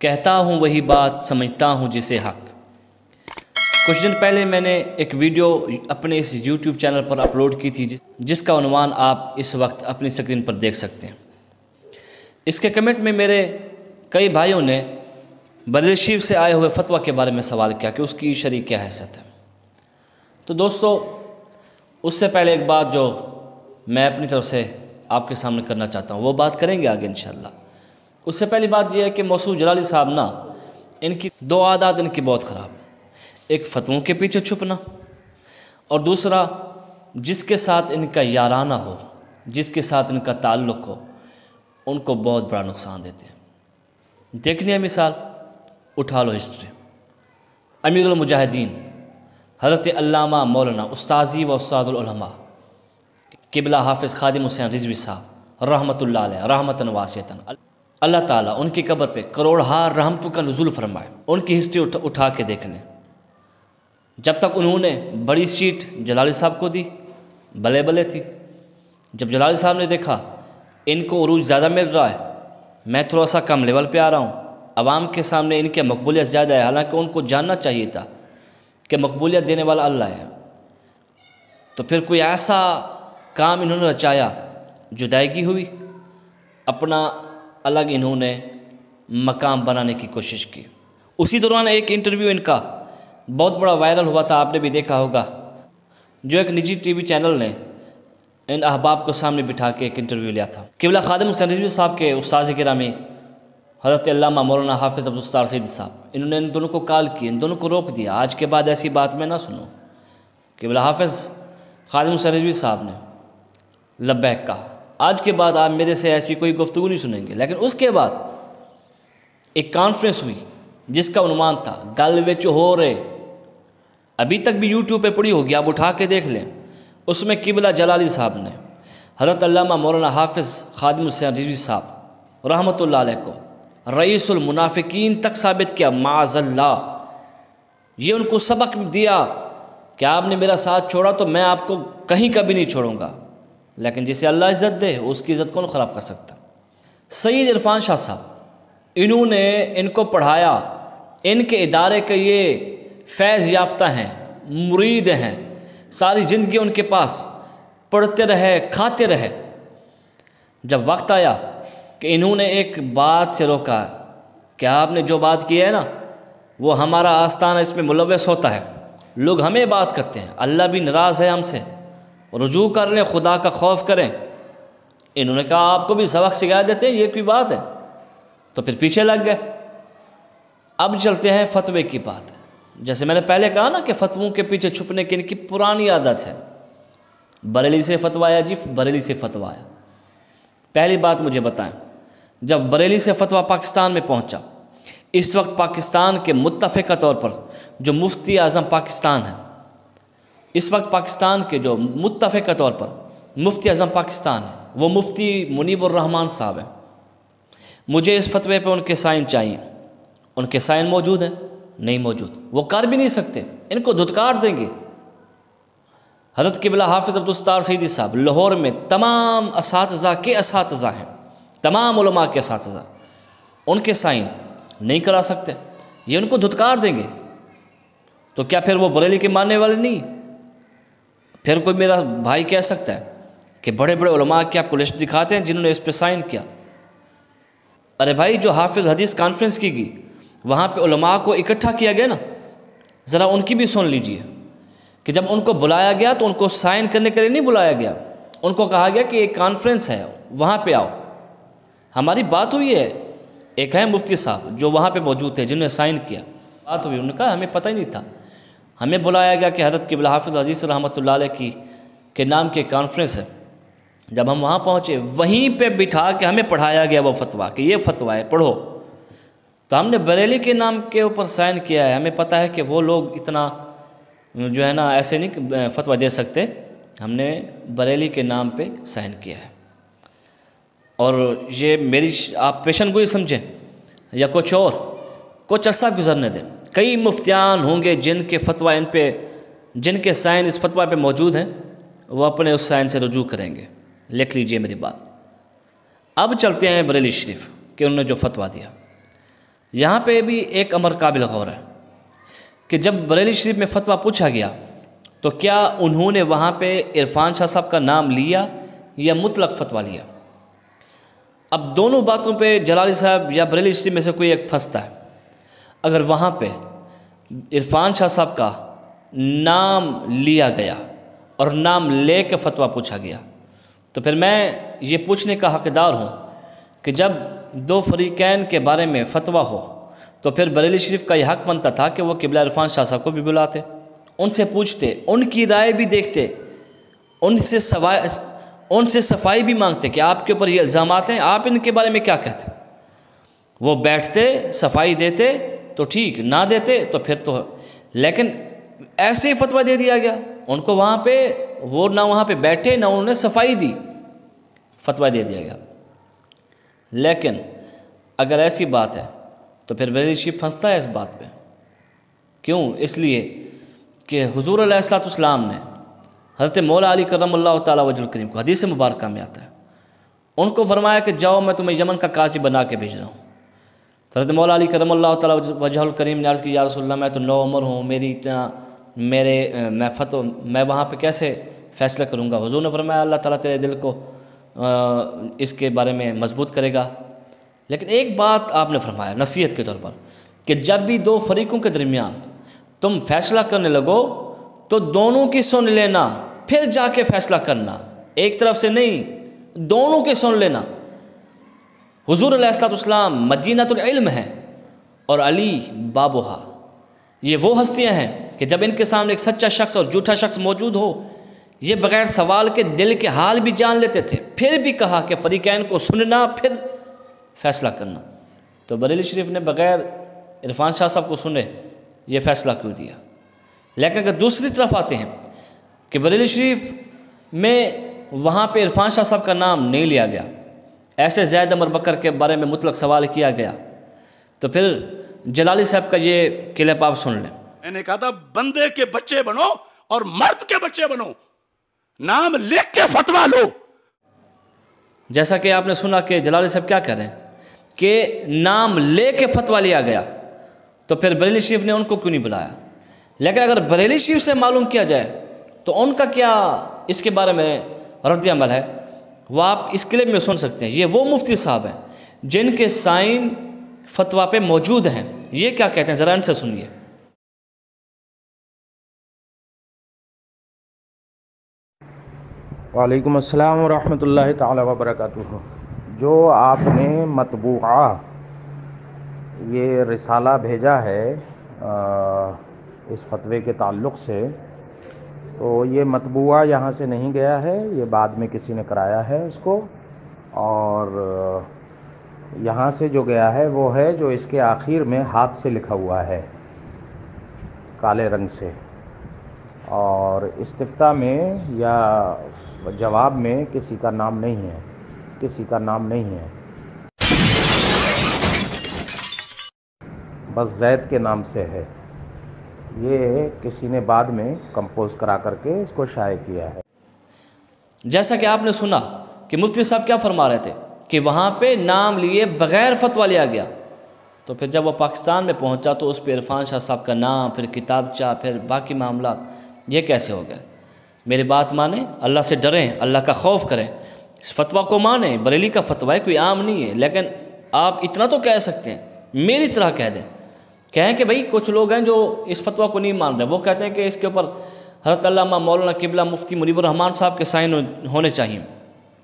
کہتا ہوں وہی بات سمجھتا ہوں جسے حق۔ کچھ دن پہلے میں نے ایک ویڈیو اپنے اس یوٹیوب چینل پر اپلوڈ کی تھی جس کا عنوان آپ اس وقت اپنی سکرین پر دیکھ سکتے ہیں۔ اس کے کمنٹ میں میرے کئی بھائیوں نے بریلی شریف سے آئے ہوئے فتویٰ کے بارے میں سوال کیا کہ اس کی شرعی کیا حیثیت ہے۔ تو دوستو، اس سے پہلے ایک بات جو میں اپنی طرف سے آپ کے سامنے کرنا چاہتا ہوں، وہ بات کریں گے آگے انشاءاللہ۔ اس سے پہلی بات یہ ہے کہ موصوف جلالی صاحب نا، ان کی دو عادات ان کی بہت خراب ہیں۔ ایک فتووں کے پیچھے چھپنا، اور دوسرا جس کے ساتھ ان کا یارانہ ہو، جس کے ساتھ ان کا تعلق ہو، ان کو بہت بڑا نقصان دیتے ہیں۔ دیکھنی ہے مثال، اٹھا لو ہسٹری۔ امیر المجاہدین حضرت علامہ مولانا استاذی و استاد العلماء قبلہ حافظ خادم حسین رضوی صاحب رحمۃ اللہ علیہ رحمتاً واسعتاً، اللہ تعالیٰ ان کی قبر پہ کروڑہار رحمتوں کا نزول فرمائے۔ ان کی ہسٹری اٹھا کے دیکھ لیں۔ جب تک انہوں نے بڑی سیٹ جلالی صاحب کو دی، بلے بلے تھی۔ جب جلالی صاحب نے دیکھا ان کو عروج زیادہ مل رہا ہے، میں تھوڑا سا کم لیول پہ آ رہا ہوں، عوام کے سامنے ان کے مقبولیت زیادہ ہے، حالانکہ ان کو جاننا چاہیے تھا کہ مقبولیت دینے والا اللہ ہے، تو پھر کوئی ایسا کام انہوں نے رچایا، جدائیگی ہوئی، اپنا الگ انہوں نے مقام بنانے کی کوشش کی۔ اسی دوران ایک انٹرویو ان کا بہت بڑا وائرل ہوا تھا، آپ نے بھی دیکھا ہوگا، جو ایک نجی ٹی وی چینل نے ان احباب کو سامنے بٹھا کے ایک انٹرویو لیا تھا۔ قبلہ خادم حسین رضوی صاحب کے استاذ گرامی حضرت علامہ مولانا حافظ عبدالستار سیدی صاحب، انہوں نے ان دونوں کو کال کی، ان دونوں کو روک دیا، آج کے بعد ایسی بات میں نہ سنوں۔ قبلہ حافظ خادم حسین رضوی صاحب نے لبیک کہا، آج کے بعد آپ میرے سے ایسی کوئی گفتگو نہیں سنیں گے۔ لیکن اس کے بعد ایک کانفرنس ہوئی جس کا عنوان تھا گل وچ ہو رہے، ابھی تک بھی یوٹیوب پہ پڑی ہوگی، آپ اٹھا کے دیکھ لیں۔ اس میں قبلہ جلالی صاحب نے حضرت علامہ مولانا حافظ خادم حسین رضوی صاحب رحمۃ اللہ علیہ کو رئیس المنافقین تک ثابت کیا، معاذ اللہ۔ یہ ان کو سبق دیا کہ آپ نے میرا ساتھ چھوڑا تو میں آپ کو کہیں کبھی نہیں چھوڑوں گا، لیکن جسے اللہ عزت دے اس کی عزت کون خراب کر سکتا۔ سید عرفان شاہ صاحب، انہوں نے ان کو پڑھایا، ان کے ادارے کے یہ فیض یافتہ ہیں، مرید ہیں، ساری زندگی ان کے پاس پڑھتے رہے، کھاتے رہے۔ جب وقت آیا کہ انہوں نے ایک بات سے روکا کہ آپ نے جو بات کی ہے نا، وہ ہمارا آستانہ اس میں ملوث ہوتا ہے، لوگ ہمیں بات کرتے ہیں، اللہ بھی ناراض ہے ہم سے، رجوع کر لیں، خدا کا خوف کریں۔ انہوں نے کہا آپ کو بھی سبق سکھا دیتے ہیں، یہ کوئی بات ہے؟ تو پھر پیچھے لگ گئے۔ اب چلتے ہیں فتوے کی بات۔ جیسے میں نے پہلے کہا نا کہ فتووں کے پیچھے چھپنے کی ان کی پرانی عادت ہے۔ بریلی سے فتوایا جی، بریلی سے فتوایا۔ پہلی بات مجھے بتائیں، جب بریلی سے فتویٰ پاکستان میں پہنچا، اس وقت پاکستان کے متفقہ طور پر جو مفتی اعظم پاکستان ہے، اس وقت پاکستان کے جو متفقہ طور پر مفتی اعظم پاکستان ہے، وہ مفتی منیب الرحمان صاحب ہیں۔ مجھے اس فتوے پہ ان کے سائن چاہیے۔ ان کے سائن موجود ہیں؟ نہیں موجود، وہ کر بھی نہیں سکتے، ان کو دھتکار دیں گے۔ حضرت قبلہ حافظ عبدالستار سیدی صاحب لاہور میں تمام اساتذہ کے اساتذہ ہیں، تمام علماء کے اساتذہ، ان کے سائن نہیں کرا سکتے، یہ ان کو دھتکار دیں گے۔ تو کیا پھر وہ بریلی کے ماننے والے نہیں؟ پھر کوئی میرا بھائی کہہ سکتا ہے کہ بڑے بڑے علماء کی آپ کو لسٹ دکھاتے ہیں جنہوں نے اس پہ سائن کیا۔ ارے بھائی، جو حافظ حدیث کانفرنس کی گئی، وہاں پہ علماء کو اکٹھا کیا گیا نا، ذرا ان کی بھی سن لیجئے کہ جب ان کو بلایا گیا تو ان کو سائن کرنے کے لیے نہیں بلایا گیا، ان کو کہا گیا کہ ایک کانفرنس ہے، وہاں پہ آؤ۔ ہماری بات ہوئی ہے، ایک ہے مفتی صاحب جو وہاں پہ موجود تھے جنہوں نے سائن کیا، بات ہوئی، انہوں نے کہا ہمیں پتہ ہی نہیں تھا، ہمیں بلایا گیا کہ حضرت قبلہ حافظ عزیز رحمۃ اللہ علیہ کے نام کے کانفرنس ہے۔ جب ہم وہاں پہنچے، وہیں پہ بٹھا کے ہمیں پڑھایا گیا وہ فتویٰ کہ یہ فتویٰ ہے، پڑھو۔ تو ہم نے بریلی کے نام کے اوپر سائن کیا ہے، ہمیں پتہ ہے کہ وہ لوگ اتنا جو ہے نا ایسے نہیں فتویٰ دے سکتے، ہم نے بریلی کے نام پہ سائن کیا ہے۔ اور یہ میری آپ پیشن گوئی سمجھیں یا کچھ اور، کچھ عرصہ گزرنے دیں، کئی مفتیان ہوں گے جن کے فتویٰ ان پہ، جن کے سائن اس فتویٰ پہ موجود ہیں، وہ اپنے اس سائن سے رجوع کریں گے، لکھ لیجئے میری بات۔ اب چلتے ہیں بریلی شریف کہ انہوں نے جو فتویٰ دیا۔ یہاں پہ بھی ایک امر قابل غور ہے کہ جب بریلی شریف میں فتویٰ پوچھا گیا تو کیا انہوں نے وہاں پہ عرفان شاہ صاحب کا نام لیا یا مطلق فتویٰ لیا؟ اب دونوں باتوں پہ جلالی صاحب یا بریلی شریف میں سے کوئی ایک پھنستا ہے۔ اگر وہاں پہ عرفان شاہ صاحب کا نام لیا گیا اور نام لے کے فتویٰ پوچھا گیا تو پھر میں یہ پوچھنے کا حقدار ہوں کہ جب دو فریقین کے بارے میں فتویٰ ہو تو پھر بریلی شریف کا یہ حق بنتا تھا کہ وہ قبلہ عرفان شاہ صاحب کو بھی بلاتے، ان سے پوچھتے، ان کی رائے بھی دیکھتے، ان سے صفائی بھی مانگتے کہ آپ کے اوپر یہ الزامات ہیں، آپ ان کے بارے میں کیا کہتے۔ وہ بیٹھتے، صفائی دیتے تو ٹھیک، نہ دیتے تو پھر تو، لیکن ایسے ہی فتویٰ دے دیا گیا ان کو، وہاں پہ وہ نہ وہاں پہ بیٹھے نہ انہوں نے صفائی دی، فتویٰ دے دیا گیا۔ لیکن اگر ایسی بات ہے تو پھر بریلی شریف پھنستا ہے اس بات پہ، کیوں؟ اس لیے کہ حضور علیہ الصلوۃ والسلام نے حضرت مولا علی کرم اللہ تعالیٰ وجہ الکریم کو حدیث مبارکہ میں آتا ہے، ان کو فرمایا کہ جاؤ میں تمہیں یمن کا قاضی بنا کے بھیج رہا ہوں۔ حضرت مولا علی کرم اللہ تعالیٰ وجہ الکریم نے عرض کی یا رسول اللہ میں تو نو عمر ہوں، میں وہاں پہ کیسے فیصلہ کروں گا؟ حضور نے فرمایا اللہ تعالیٰ تیرے دل کو اس کے بارے میں مضبوط کرے گا۔ لیکن ایک بات آپ نے فرمایا نصیحت کے طور پر کہ جب بھی دو فریقوں کے درمیان تم فیصلہ کرنے لگو تو دونوں کی سن لینا پھر جا کے فیصلہ کرنا، ایک طرف سے نہیں، دونوں کی سن لینا۔ حضور علیہ الصلوۃ والسلام مدینۃ العلم ہے اور علی بابوہا، یہ وہ ہستیاں ہیں کہ جب ان کے سامنے ایک سچا شخص اور جھوٹا شخص موجود ہو یہ بغیر سوال کے دل کے حال بھی جان لیتے تھے، پھر بھی کہا کہ فریقین کو سننا پھر فیصلہ کرنا۔ تو بریلی شریف نے بغیر عرفان شاہ صاحب کو سنے یہ فیصلہ کیوں دیا؟ لیکن اگر دوسری طرف آتے ہیں کہ بریلی شریف میں وہاں پہ عرفان شاہ صاحب کا نام نہیں لیا گیا، ایسے زید عمر بکر کے بارے میں مطلق سوال کیا گیا، تو پھر جلالی صاحب کا یہ کلپ آپ سن لیں۔ میں نے کہا تھا بندے کے بچے بنو اور مرد کے بچے بنو، نام لکھ کے فتویٰ لو۔ جیسا کہ آپ نے سنا کہ جلالی صاحب کیا کہہ رہے ہیں کہ نام لے کے فتویٰ لیا گیا، تو پھر بریلی شریف نے ان کو کیوں نہیں بلایا؟ لیکن اگر بریلی شریف سے معلوم کیا جائے تو ان کا کیا اس کے بارے میں رد عمل ہے، وہ آپ اس کلپ میں سن سکتے ہیں۔ یہ وہ مفتی صاحب ہیں جن کے سائن فتویٰ پہ موجود ہیں، یہ کیا کہتے ہیں ذرا ان سے سنیے۔ وعلیکم السلام ورحمۃ اللہ تعالی وبرکاتہ۔ جو آپ نے مطبوعہ یہ رسالہ بھیجا ہے اس فتوے کے تعلق سے، تو یہ مطبوعہ یہاں سے نہیں گیا ہے، یہ بعد میں کسی نے کرایا ہے اس کو، اور یہاں سے جو گیا ہے وہ ہے جو اس کے آخر میں ہاتھ سے لکھا ہوا ہے کالے رنگ سے، اور استفتاء میں یا جواب میں کسی کا نام نہیں ہے، کسی کا نام نہیں ہے، بس زید کے نام سے ہے۔ یہ کسی نے بعد میں کمپوز کرا کر کے اس کو شائع کیا ہے۔ جیسا کہ آپ نے سنا کہ مفتی صاحب کیا فرما رہے تھے کہ وہاں پہ نام لیے بغیر فتویٰ لیا گیا، تو پھر جب وہ پاکستان میں پہنچا تو اس پہ عرفان شاہ صاحب کا نام، پھر کتابچہ، پھر باقی معاملات، یہ کیسے ہو گئے؟ میری بات مانیں، اللہ سے ڈریں، اللہ کا خوف کریں، اس فتویٰ کو مانیں۔ بریلی کا فتویٰ کوئی عام نہیں ہے، لیکن آپ اتنا تو کہہ سکتے ہیں، میری طرح کہہ دیں، کہیں کہ بھئی کچھ لوگ ہیں جو اس فتویٰ کو نہیں مان رہے، وہ کہتے ہیں کہ اس کے اوپر حضرت علامہ مولانا قبلہ مفتی منیب الرحمان صاحب کے سائن ہونے چاہیے،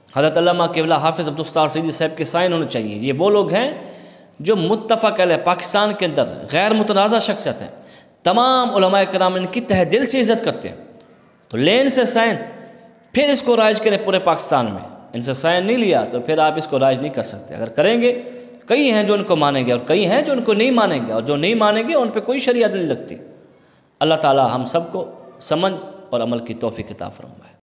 حضرت علامہ قبلہ حافظ عبدالستار سیدی صاحب کے سائن ہونے چاہیے۔ یہ وہ لوگ ہیں جو متفق علیہ پاکستان کے اندر غیر متنازع شخصیت ہیں، تمام علماء کرام ان کی تہ دل سے عزت کرتے ہیں، تو لین سے سائن پھر اس کو رائج کریں پورے پاکستان میں۔ ان سے سائن نہیں لیا تو پھر آپ اس کو رائج نہیں کر سکتے۔ اگر کریں گے، کئی ہیں جو ان کو مانیں گے اور کئی ہیں جو ان کو نہیں مانیں گے، اور جو نہیں مانیں گے ان پہ کوئی شریعت نہیں لگتی۔ اللہ تعالی ہم سب کو سمجھ اور عمل کی توفیق عطا فرمائے۔